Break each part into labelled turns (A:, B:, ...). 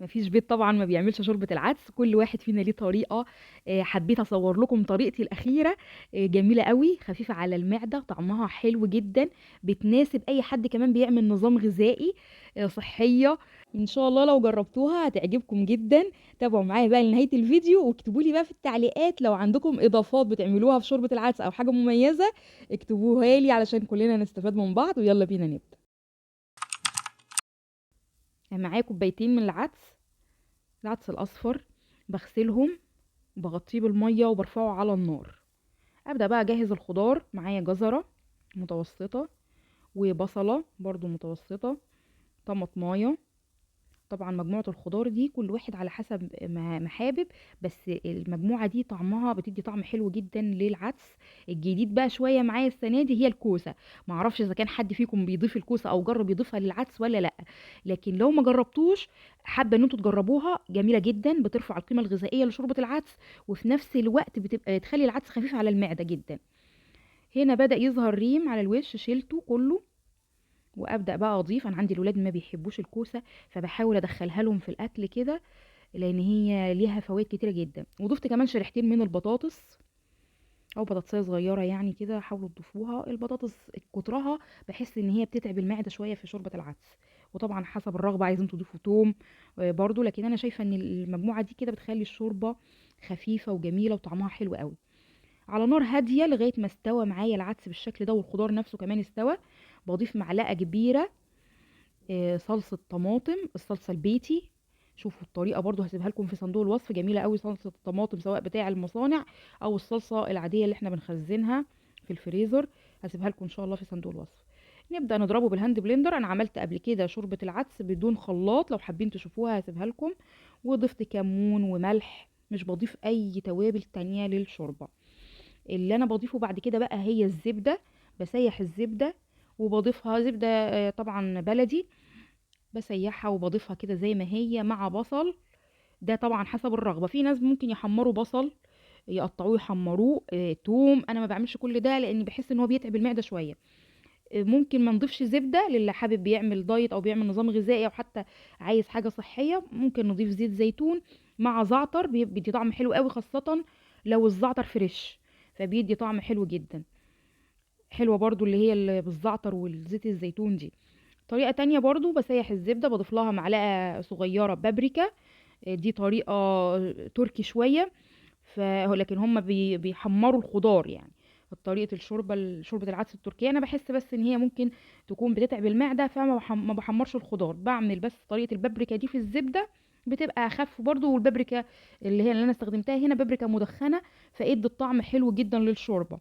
A: مفيش بيت طبعا ما بيعملش شوربة العدس، كل واحد فينا ليه طريقة. حبيت اصور لكم طريقتي الأخيرة. جميلة قوي، خفيفة على المعدة، طعمها حلو جدا، بتناسب اي حد كمان بيعمل نظام غذائي صحية. ان شاء الله لو جربتوها هتعجبكم جدا. تابعوا معايا بقى لنهاية الفيديو، واكتبوا لي بقى في التعليقات لو عندكم اضافات بتعملوها في شوربة العدس او حاجة مميزة، اكتبوها لي علشان كلنا نستفاد من بعض. ويلا بينا نبدأ. معايا كوبايتين من العدس الأصفر، بغسلهم وبغطيه بالمية وبرفعه على النار. أبدأ بقى أجهز الخضار. معايا جزرة متوسطة، وبصلة برضو متوسطة، طماطماية. طبعا مجموعة الخضار دي كل واحد على حسب ما حابب، بس المجموعة دي طعمها بتدي طعم حلو جدا للعدس. الجديد بقى شوية معايا السنة دي هي الكوسة. معرفش إذا كان حد فيكم بيضيف الكوسة أو جرب يضيفها للعدس ولا لأ، لكن لو ما جربتوش حابة ان انتوا تجربوها. جميلة جدا، بترفع القيمة الغذائية لشوربة العدس، وفي نفس الوقت بتبقى تخلي العدس خفيف على المعدة جدا. هنا بدأ يظهر ريم على الوش، شيلته كله. وابدا بقى اضيف، انا عندي الولاد ما بيحبوش الكوسه، فبحاول ادخلها لهم في الاكل كده لان هي ليها فوائد كتيره جدا. وضفت كمان شريحتين من البطاطس او بطاطسيه صغيره يعني كده، حاولوا تضيفوها. البطاطس كترها بحس ان هي بتتعب المعده شويه في شوربه العدس، وطبعا حسب الرغبه عايزين تضيفوا توم برضو. لكن انا شايفه ان المجموعه دي كده بتخلي الشوربه خفيفه وجميله وطعمها حلو قوي. على نار هاديه لغايه ما استوى معايا العدس بالشكل ده، والخضار نفسه كمان استوى. بضيف معلقه كبيره صلصة طماطم، الصلصة البيتي. شوفوا الطريقة برضو هسيبها لكم في صندوق الوصف، جميلة قوي صلصة الطماطم سواء بتاع المصانع او الصلصة العادية اللي احنا بنخزنها في الفريزر. هسيبها لكم ان شاء الله في صندوق الوصف. نبدأ نضربه بالهاند بلندر. انا عملت قبل كده شوربة العدس بدون خلاط، لو حابين تشوفوها هسيبها لكم. وضفت كمون وملح، مش بضيف اي توابل تانية للشوربة. اللي انا بضيفه بعد كده بقى هي الزبدة. بسيح الزبدة وبضيفها زبدة طبعا بلدي، بسيحها وبضيفها كده زي ما هي مع بصل. ده طبعا حسب الرغبة، في ناس ممكن يحمروا بصل، يقطعوه يحمروه، توم. انا ما بعملش كل ده لاني بحس ان هو بيتعب المعدة شوية. ممكن ما نضيفش زبدة للي حابب بيعمل دايت او بيعمل نظام غذائي او حتى عايز حاجة صحية. ممكن نضيف زيت زيتون مع زعتر، بيدي طعم حلو قوي، خاصة لو الزعتر فريش فبيدي طعم حلو جدا. حلوة برضو اللي هي اللي بالزعتر والزيت الزيتون دي. طريقة تانية برضو بسيح الزبدة، بضيف لها معلقة صغيرة بابريكا. دي طريقة تركي شوية. لكن هم بيحمروا الخضار يعني. طريقة شوربة العدس التركية انا بحس بس ان هي ممكن تكون بتتعب المعدة، فما ما بحمرش الخضار، بعمل بس طريقة البابريكا دي في الزبدة، بتبقى اخف برضو. والبابريكا اللي انا استخدمتها هنا بابريكا مدخنة، فادت الطعم حلو جدا للشوربة.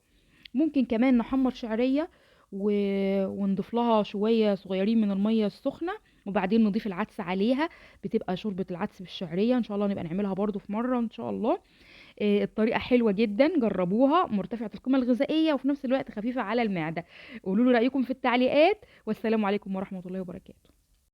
A: ممكن كمان نحمر شعرية و... ونضيف لها شوية صغيرين من المية السخنة، وبعدين نضيف العدس عليها. بتبقى شوربة العدس بالشعرية، ان شاء الله نبقى نعملها برضو في مرة ان شاء الله. الطريقة حلوة جدا، جربوها، مرتفعة القيمة الغذائية وفي نفس الوقت خفيفة على المعدة. قولوا لي رأيكم في التعليقات، والسلام عليكم ورحمة الله وبركاته.